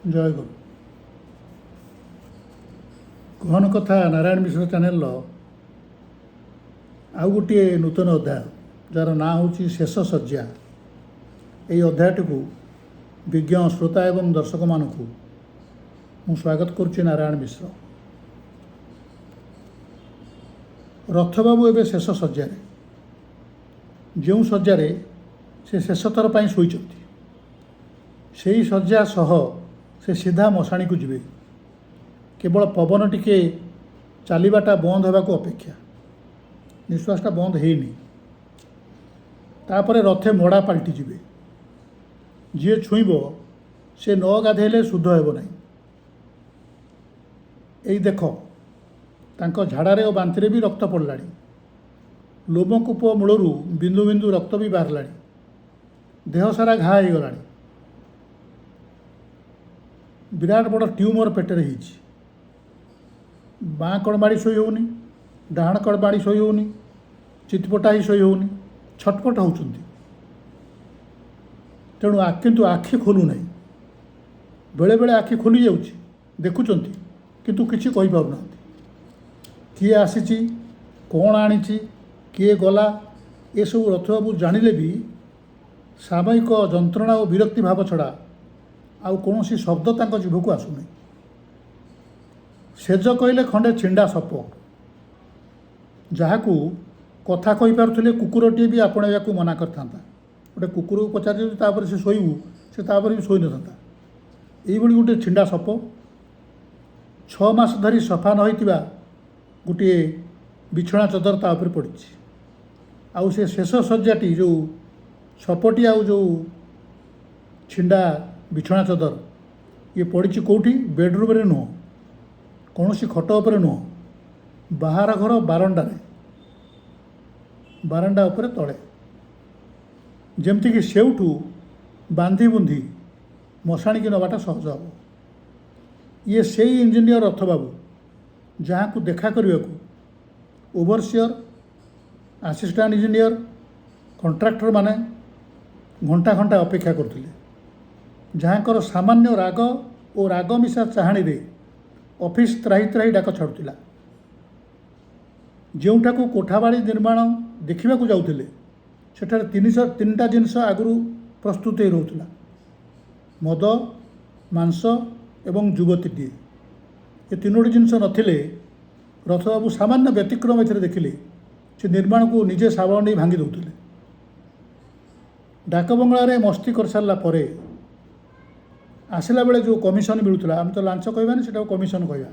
ଜୟ ଗୁରୁ। କୁହନ କଥା ନାରାୟଣ ମିଶ୍ର ଚ୍ୟାନେଲର ଆଉ ଗୋଟିଏ ନୂତନ ଅଧ୍ୟାୟ ଯାହାର ନାଁ ହେଉଛି ଶେଷ ଶଯ୍ୟା। ଏହି ଅଧ୍ୟାୟଟିକୁ ବିଜ୍ଞ ଶ୍ରୋତା ଏବଂ ଦର୍ଶକମାନଙ୍କୁ ମୁଁ ସ୍ୱାଗତ କରୁଛି। ନାରାୟଣ ମିଶ୍ର। ରଥବାବୁ ଏବେ ଶେଷ ଶଯ୍ୟାରେ, ଯେଉଁ ଶଯ୍ୟାରେ ସେ ଶେଷ ଥର ପାଇଁ ଶୋଇଛନ୍ତି, ସେହି ଶଯ୍ୟା ସହ ସେ ସିଧା ମଶାଣିକୁ ଯିବେ। କେବଳ ପବନ ଟିକେ ଚାଲିବାଟା ବନ୍ଦ ହେବାକୁ ଅପେକ୍ଷା। ନିଶ୍ୱାସଟା ବନ୍ଦ ହେଇନି। ତାପରେ ରଥେ ମଡ଼ା ପାଲଟି ଯିବେ। ଯିଏ ଛୁଇଁବ ସେ ନ ଗାଧେଇଲେ ଶୁଦ୍ଧ ହେବ ନାହିଁ। ଏଇ ଦେଖ, ତାଙ୍କ ଝାଡ଼ାରେ ଓ ବାନ୍ତିରେ ବି ରକ୍ତ ପଡ଼ିଲାଣି। ଲୋମକୂପ ମୂଳରୁ ବିନ୍ଦୁ ବିନ୍ଦୁ ରକ୍ତ ବି ବାହାରିଲାଣି। ଦେହ ସାରା ଘା ହେଇଗଲାଣି। ବିରାଟ ବଡ଼ ଟ୍ୟୁମର ପେଟରେ ହେଇଛି। ବାଁ କଡ଼ମାଡ଼ି ଶୋଇ ହେଉନି, ଡାହାଣ କଡ଼ମାଡ଼ି ଶୋଇ ହେଉନି, ଚିତପଟା ହିଁ ଶୋଇ ହେଉନି, ଛଟପଟ ହେଉଛନ୍ତି। ତେଣୁ କିନ୍ତୁ ଆଖି ଖୋଲୁନାହିଁ। ବେଳେବେଳେ ଆଖି ଖୋଲି ଯାଉଛି, ଦେଖୁଛନ୍ତି, କିନ୍ତୁ କିଛି କହିପାରୁନାହାନ୍ତି। କିଏ ଆସିଛି, କ'ଣ ଆଣିଛି, କିଏ ଗଲା, ଏସବୁ ରଥବାବୁ ଜାଣିଲେ ବି ସାମୟିକ ଯନ୍ତ୍ରଣା ଓ ବିରକ୍ତି ଭାବ ଛଡ଼ା ଆଉ କୌଣସି ଶବ୍ଦ ତାଙ୍କ ଜିଭକୁ ଆସୁନାହିଁ। ସେଜ କହିଲେ ଖଣ୍ଡେ ଛିଣ୍ଡା ସପ, ଯାହାକୁ କଥା କହିପାରୁଥିଲେ କୁକୁରଟିଏ ବି ଆପଣେଇବାକୁ ମନା କରିଥାନ୍ତା। ଗୋଟେ କୁକୁରକୁ ପଚାରିଛି ତାପରେ ସେ ଶୋଇବୁ, ସେ ତାପରେ ବି ଶୋଇନଥାନ୍ତା। ଏଇଭଳି ଗୋଟେ ଛିଣ୍ଡା ସପ, 6 ମାସ ଧରି ସଫା ନ ହୋଇଥିବା ଗୋଟିଏ ବିଛଣା ଚଦର ତା ଉପରେ ପଡ଼ିଛି। ଆଉ ସେ ଶେଷ ଶଯ୍ୟାଟି, ଯେଉଁ ସପଟି ଆଉ ଯେଉଁ ଛିଣ୍ଡା ବିଛଣା ଚଦର, ଇଏ ପଡ଼ିଛି କେଉଁଠି? ବେଡ଼ରୁମ୍ରେ ନୁହଁ, କୌଣସି ଖଟ ଉପରେ ନୁହଁ, ବାହାର ଘର ବାରଣ୍ଡାରେ, ବାରଣ୍ଡା ଉପରେ ତଳେ। ଯେମିତିକି ସେଉଠୁ ବାନ୍ଧି ବୁନ୍ଧି ମଶାଣିକି ନେବାଟା ସହଜ ହେବ। ଇଏ ସେଇ ଇଞ୍ଜିନିୟର ରଥବାବୁ ଯାହାଙ୍କୁ ଦେଖା କରିବାକୁ ଓଭରସିଅର, ଆସିଷ୍ଟାଣ୍ଟ ଇଞ୍ଜିନିୟର, କଣ୍ଟ୍ରାକ୍ଟର ମାନେ ଘଣ୍ଟା ଘଣ୍ଟା ଅପେକ୍ଷା କରୁଥିଲେ। ଯାହାଙ୍କର ସାମାନ୍ୟ ରାଗ ଓ ରାଗ ମିଶା ଚାହାଣୀରେ ଅଫିସ୍ ତ୍ରାହି ତ୍ରାହି ଡାକ ଛାଡ଼ୁଥିଲା। ଯେଉଁଠାକୁ କୋଠାବାଡ଼ି ନିର୍ମାଣ ଦେଖିବାକୁ ଯାଉଥିଲେ, ସେଠାରେ ତିନିଟା ଜିନିଷ ଆଗରୁ ପ୍ରସ୍ତୁତ ହୋଇ ରହୁଥିଲା: ମଦ, ମାଂସ ଏବଂ ଯୁବତୀଟିଏ। ଏ ତିନୋଟି ଜିନିଷ ନଥିଲେ ରଥବାବୁ ସାମାନ୍ୟ ବ୍ୟତିକ୍ରମ ଏଥିରେ ଦେଖିଲେ ସେ ନିର୍ମାଣକୁ ନିଜେ ଶାବଳ ନେଇ ଭାଙ୍ଗି ଦେଉଥିଲେ। ଡାକବଙ୍ଗଳାରେ ମସ୍ତି କରିସାରିଲା ପରେ ଆସିଲା ବେଳେ ଯେଉଁ କମିଶନ ମିଳୁଥିଲା, ଆମେ ତ ଲାଞ୍ଚ କହିବାନି, ସେଟାକୁ କମିଶନ କହିବା,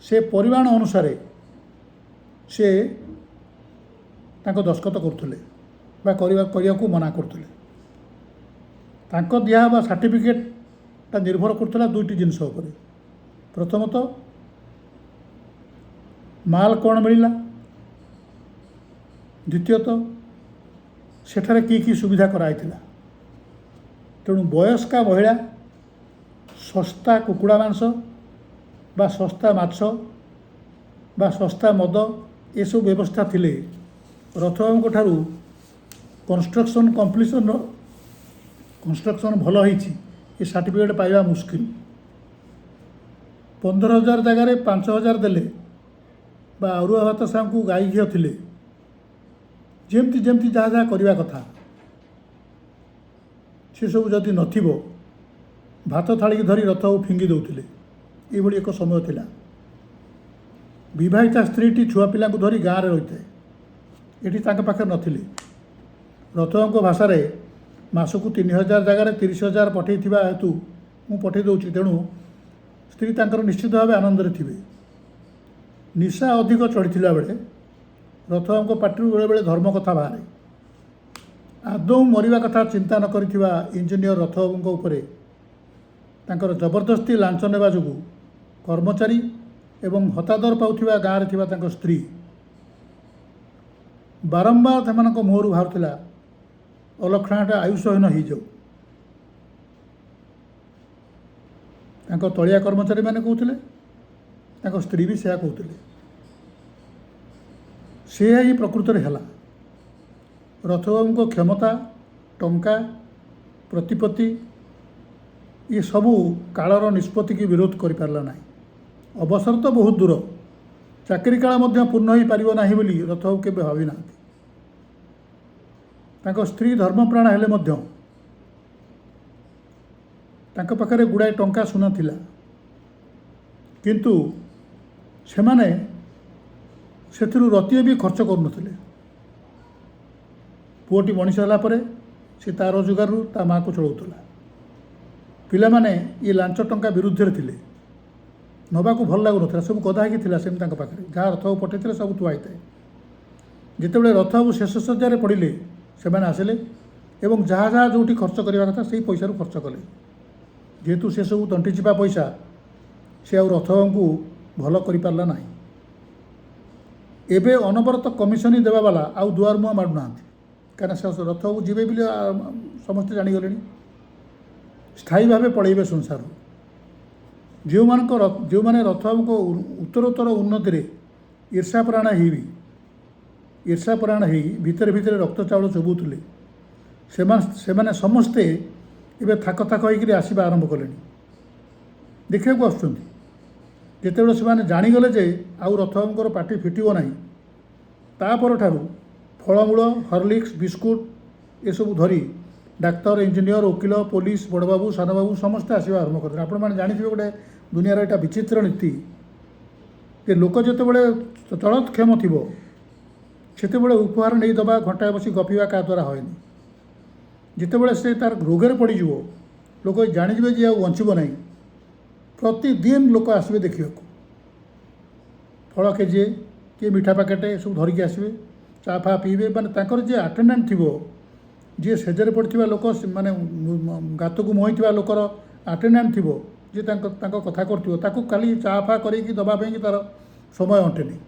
ସେ ପରିମାଣ ଅନୁସାରେ ସେ ତାଙ୍କ ଦସ୍ତଖତ କରୁଥିଲେ ବା କରିବାକୁ ମନା କରୁଥିଲେ। ତାଙ୍କ ଦିଆହେବା ସାର୍ଟିଫିକେଟ୍ଟା ନିର୍ଭର କରୁଥିଲା ଦୁଇଟି ଜିନିଷ ଉପରେ। ପ୍ରଥମତଃ ମାଲ କ'ଣ ମିଳିଲା, ଦ୍ୱିତୀୟତଃ ସେଠାରେ କି କି ସୁବିଧା କରାଯାଇଥିଲା। ତେଣୁ ବୟସ୍କା ମହିଳା, ଶସ୍ତା କୁକୁଡ଼ା ମାଂସ ବା ଶସ୍ତା ମାଛ ବା ଶସ୍ତା ମଦ, ଏସବୁ ବ୍ୟବସ୍ଥା ଥିଲେ ରଥବାବୁଙ୍କ ଠାରୁ କନଷ୍ଟ୍ରକ୍ସନ୍ ଭଲ ହେଇଛି ଏ ସାର୍ଟିଫିକେଟ୍ ପାଇବା ମୁସ୍କିଲ। 15,000 ଜାଗାରେ 5,000 ଦେଲେ ବା ଅରୁଆ ଭାତ ସାଙ୍ଗକୁ ଗାଈ ଘିଅ ଥିଲେ, ଯେମିତି ଯାହା ଯାହା କରିବା କଥା, ସେସବୁ ଯଦି ନଥିବ ଭାତ ଥାଳିକି ଧରି ରଥକୁ ଫିଙ୍ଗି ଦେଉଥିଲେ। ଏଇଭଳି ଏକ ସମୟ ଥିଲା। ବିବାହିତା ସ୍ତ୍ରୀଟି ଛୁଆ ପିଲାଙ୍କୁ ଧରି ଗାଁରେ ରହିଥାଏ। ଏଠି ତାଙ୍କ ପାଖରେ ନଥିଲେ। ରଥବାବୁଙ୍କ ଭାଷାରେ ମାସକୁ 3,000 ଜାଗାରେ 30,000 ପଠାଇଥିବା ହେତୁ ମୁଁ ପଠାଇ ଦେଉଛି। ତେଣୁ ସ୍ତ୍ରୀ ତାଙ୍କର ନିଶ୍ଚିତ ଭାବେ ଆନନ୍ଦରେ ଥିବେ। ନିଶା ଅଧିକ ଚଢ଼ିଥିଲା ବେଳେ ରଥବାବୁଙ୍କ ପାଟିରୁ ବେଳେବେଳେ ଧର୍ମ କଥା ବାହାରେ। ଆଦୌ ମରିବା କଥା ଚିନ୍ତା ନ କରିଥିବା ଇଞ୍ଜିନିୟର ରଥବାବୁଙ୍କ ଉପରେ ତାଙ୍କର ଜବରଦସ୍ତି ଲାଞ୍ଚ ନେବା ଯୋଗୁଁ କର୍ମଚାରୀ ଏବଂ ହତାଦର ପାଉଥିବା ଗାଁରେ ଥିବା ତାଙ୍କ ସ୍ତ୍ରୀ ବାରମ୍ବାର ସେମାନଙ୍କ ମୁହଁରୁ ବାହାରୁଥିଲା, ଅଲକ୍ଷଣାଟା ଆୟୁଷହୀନ ହେଇଯାଉ। ତାଙ୍କ ତଳିଆ କର୍ମଚାରୀମାନେ କହୁଥିଲେ, ତାଙ୍କ ସ୍ତ୍ରୀ ବି ସେୟା କହୁଥିଲେ। ସେୟା ହିଁ ପ୍ରକୃତରେ ହେଲା। ରଥବାବୁଙ୍କ କ୍ଷମତା, ଟଙ୍କା, ପ୍ରତିପତ୍ତି ये सबू कालर निष्पत्ति की विरोध करिपारला नाही। अवसर तो बहुत दूर, चाकरी काल मध्य पूर्ण हो पारिबो नाही बोली रथबाबू केबे भावी नाहांती। तांको स्त्री धर्मप्राण हेले मध्य तांको पाखरे गुड़ाए टंका सुना थिला, किंतु सेमाने सेथिरु रतिए भी खर्च करुनथिले। पुओटी मनीष होला परे से ता रोजगार ता माँ को चलाउतला। पिलामाने ये लांच टंका विरुद्ध रे थिले, नवा को भल लागुनथला, सब गदा होगी थिला सेम तांको पाखरे जहाँ रथबाबू पठेइथिले सब थुआ होइଥାଏ। जेतेबेले रथबाबू शेष सज्जार पड़िले सेमाने आसिले एवं जहाँ जहाँ जोटी खर्च करवा कथा से पैसा खर्च कले। जेहेतु से सब तंटी चिपा पैसा से आ रथबाबू को भल करिपारला नाही। एबे अनवरत कमिशन देवा वाला आउ दुआर मुआ मारु नाहांती, कारण रथबाबू जीवे बोली समस्ते जानीगले। स्थायी भाव पलैबे संसार। जो मैंने रथबाबू को उत्तरोत्तर उन्नति ईर्षापरायण हो भितर भितर रक्त चाउल चोबुले से समस्ते एवं थाक थाक होकर आसवा आरंभ कले। देखा आसुँच से जाणीगले जे आउ रथबाबूर पार्टी फिटो ना, तापर ठारू फलमूल हॉर्लिक्स बिस्कुट ये सब धरी डाक्तर इंजीनियर वकिल पुलिस बड़ बाबू सान बाबू समस्ते आसवा आरंभ करते। आपण मैंने जानते गोटे दुनियार यहाँ विचित्र नीति कि लोक जितेबले चलतक्षम थी से उपहार नहीं दबा घंटाए बस गपिवा क्या द्वारा होनी। जितेबले से तार रोगे पड़ज लोक जाणीजे जे बचब ना, प्रतिदिन लोक आसवे देखा फल केजे किए मिठा पैकेट सब धरिकी आसवे चा फा पीबे माने जे आटेडेंट थी जी सेजरे पड़ता लोक माने गात को मुहैया लोकर आटेडेंट थी जी कथा कर खाली चा फा कर दवाई तार समय अंटेनि।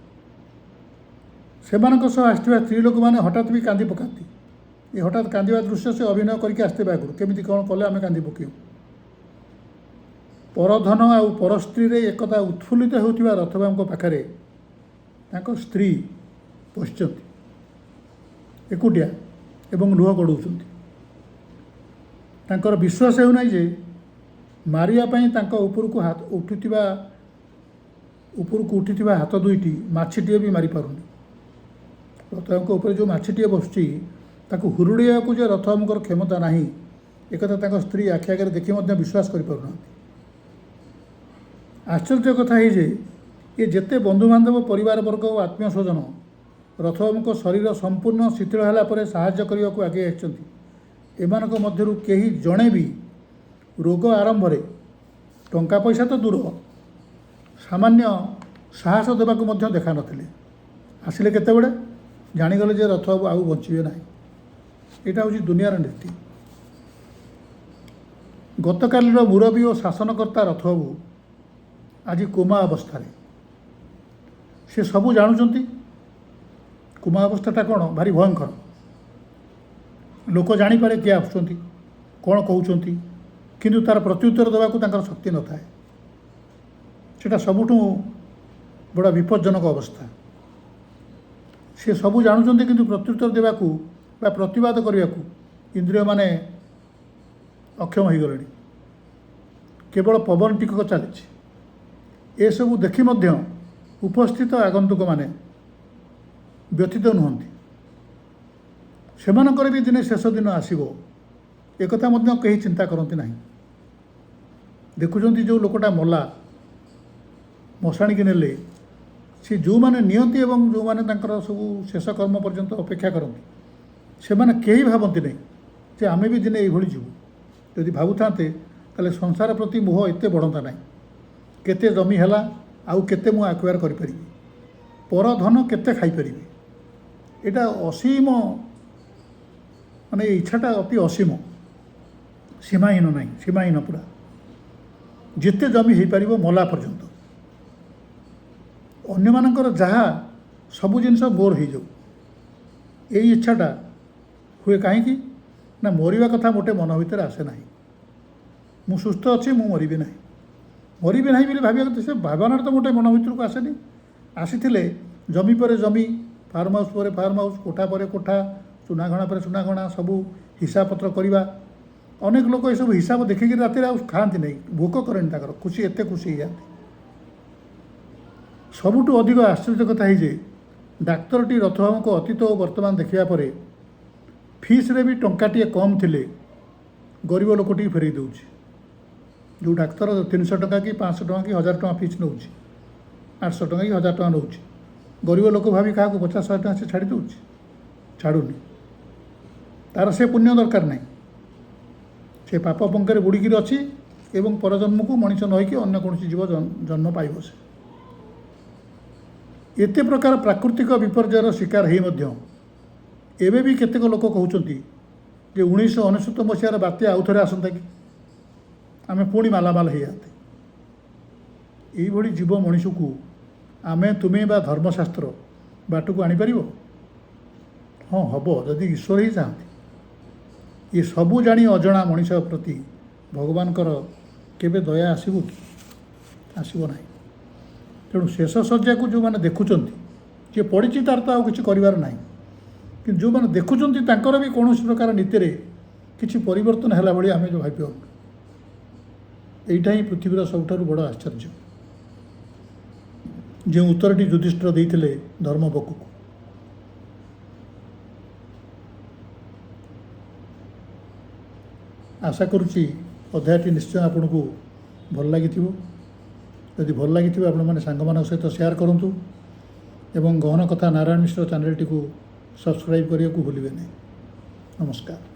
से आसवा स्त्री लोक मैंने हठात भी कांदी पकाती। ये हठात कांदा दृश्य से अभिनय करके आसते आगुरी केमी कौन कले आम कांदी पक परधन आ पर स्त्री एकता उत्फुल्लित होता रथबाबू पाखे स्त्री बसिचंती एकुटिया एवं लुह गड़ौंट। विश्वास होना जे मारियापाई उपरको हाथ उठुवा हाथ दुईटी माछीटे भी मारी पारुनी। रथबाबू उपर जो माछीटे बसुची हुरुड़िया को जो रथबाबूर क्षमता ना एक स्त्री आखि आगे देखी विश्वास करें। आश्चर्य कथा है जे ये जिते बंधुबांधव परिवार वर्ग और आत्मीय स्वजन रथबाबू शरीर संपूर्ण शिथिल होगापर साहाय्य करने को आगे आम कहीं जड़े भी रोग आरंभ में टंका पैसा तो दूर सामान्य साहस देवाक देखा नथिले। आसिले केतेबेले जाणीगले जे रथबाबू आउ बचे ना। यहाँ हूँ दुनियार नीति। गतकालीर मुरबी और शासनकर्ता रथबाबू आज कोमा अवस्था से सबू जानुंट। कोमा अवस्थाटा कौन भारी भयंकर। लोक जानीपारे किए आसुँच कौन कहते किंतु तार प्रत्युत्तर देवाक शक्ति न थाए। सेटा सबुठू बड़ा विपज्जनक अवस्था। से सबू जानुंट किंतु प्रत्युत्तर देवाक बा प्रतिवाद करने को इंद्रिय माने अक्षम हो गले। केवल पवन टिकक चली सबू देखी उपस्थित आगंतुक माने व्यथित नुहति। सेमानकर भी दिने शेष दिन आसो एक कहीं चिंता करती ना। देखुं जो लोकटा मला मशाणी की नेले सी जो मैंने नियंती एवं जो मैंने सब शेष कर्म पर्यंत अपेक्षा करती से मैंने कहीं भावती नहीं जे आमे भी दिने ये जीवु। यदि भावुते ताले संसार प्रति मोह एत बढ़ता ना। केते जमी है आउ केते मु आक्वायर करि पर धन केते खाई परिबी। एटा असीम माने इच्छाटा अति असीम सीमाहीन ना सीमाहीन पूरा जिते जमी हो पार मला पर्यंत अन्य मानकर जहाँ सबू जिनस बोर हो जाऊ यही इच्छाटा हुए कहीं ना मरवा कथा मोटे मन भर आसे ना। मु सुस्थ अच्छी मु मरबी ना मरबी ना बोली भाव से भावना तो मोटे मन भर को आसेनी। आसी जमी पर जमी फार्म हाउस पर फार्म हाउस कोठा पर कोठा चुनागणा पर चुनागणा सबू हिसाब पत्र करवा ଅନେକ ଲୋକ ଏସବୁ ହିସାବ ଦେଖିକି ରାତିରେ ଆଉ ଖାଆନ୍ତି ନାହିଁ, ଭୋକ କରେନି ତାଙ୍କର, ଏତେ ଖୁସି ହେଇଯାନ୍ତି। ସବୁଠୁ ଅଧିକ ଆଶ୍ଚର୍ଯ୍ୟ କଥା ଏଇ ଯେ ଡାକ୍ତରଟି ରଥବାବୁଙ୍କ ଅତୀତ ଓ ବର୍ତ୍ତମାନ ଦେଖିବା ପରେ ଫିସ୍ରେ ବି ଟଙ୍କାଟିଏ କମ୍ ଥିଲେ ଗରିବ ଲୋକଟିକି ଫେରେଇ ଦେଉଛି। ଯେଉଁ ଡାକ୍ତର 300 ଟଙ୍କା କି 500 ଟଙ୍କା କି 1000 ଟଙ୍କା ଫିସ୍ ନେଉଛି, 800 ଟଙ୍କା କି 1000 ଟଙ୍କା ନେଉଛି, ଗରିବ ଲୋକ ଭାବି କାହାକୁ 50-100 ଟଙ୍କା ସେ ଛାଡ଼ି ଦେଉଛି? ଛାଡ଼ୁନି। ତାର ସେ ପୁଣ୍ୟ ଦରକାର ନାହିଁ, ସେ ପାପ ପଙ୍କରେ ବୁଡ଼ିକିରି ଅଛି ଏବଂ ପରଜନ୍ମକୁ ମଣିଷ ନ ହୋଇକି ଅନ୍ୟ କୌଣସି ଜୀବ ଜନ୍ମ ପାଇବ। ସେ ଏତେ ପ୍ରକାର ପ୍ରାକୃତିକ ବିପର୍ଯ୍ୟୟର ଶିକାର ହେଇ ମଧ୍ୟ ଏବେ ବି କେତେକ ଲୋକ କହୁଛନ୍ତି ଯେ 1999 ମସିହାର ବାତ୍ୟା ଆଉ ଥରେ ଆସନ୍ତା କି ଆମେ ପୁଣି ମାଲାମାଲ ହେଇଯାଆନ୍ତେ। ଏଇଭଳି ଜୀବ ମଣିଷକୁ ଆମେ ତୁମେ ବା ଧର୍ମଶାସ୍ତ୍ର ବାଟକୁ ଆଣିପାରିବ? ହଁ, ହେବ ଯଦି ଈଶ୍ୱର ହିଁ ଚାହାନ୍ତି। ଏ ସବୁ ଜାଣି ଅଜଣା ମଣିଷ ପ୍ରତି ଭଗବାନଙ୍କର କେବେ ଦୟା ଆସିବ କି? ଆସିବ ନାହିଁ। ତେଣୁ ଶେଷ ଶଯ୍ୟାକୁ ଯେଉଁମାନେ ଦେଖୁଛନ୍ତି, ଯିଏ ପଡ଼ିଛି ତାର ତ ଆଉ କିଛି କରିବାର ନାହିଁ, କିନ୍ତୁ ଯେଉଁମାନେ ଦେଖୁଛନ୍ତି ତାଙ୍କର ବି କୌଣସି ପ୍ରକାର ନୀତିରେ କିଛି ପରିବର୍ତ୍ତନ ହେଲା ଭଳି ଆମେ ଯେଉଁ ଭାବିପାରୁନୁ। ଏଇଟା ହିଁ ପୃଥିବୀର ସବୁଠାରୁ ବଡ଼ ଆଶ୍ଚର୍ଯ୍ୟ। ଯେଉଁ ଉତ୍ତରଟି ଯୁଧିଷ୍ଠିର ଦେଇଥିଲେ ଧର୍ମପକ୍ଷକୁ। ଆଶା କରୁଛି ଅଧ୍ୟାୟଟି ନିଶ୍ଚୟ ଆପଣଙ୍କୁ ଭଲ ଲାଗିଥିବ। ଯଦି ଭଲ ଲାଗିଥିବ ଆପଣମାନେ ସାଙ୍ଗମାନଙ୍କ ସହିତ ସେୟାର କରନ୍ତୁ ଏବଂ ଗହନ କଥା ନାରାୟଣ ମିଶ୍ର ଚ୍ୟାନେଲଟିକୁ ସବସ୍କ୍ରାଇବ୍ କରିବାକୁ ଭୁଲିବେ ନାହିଁ। ନମସ୍କାର।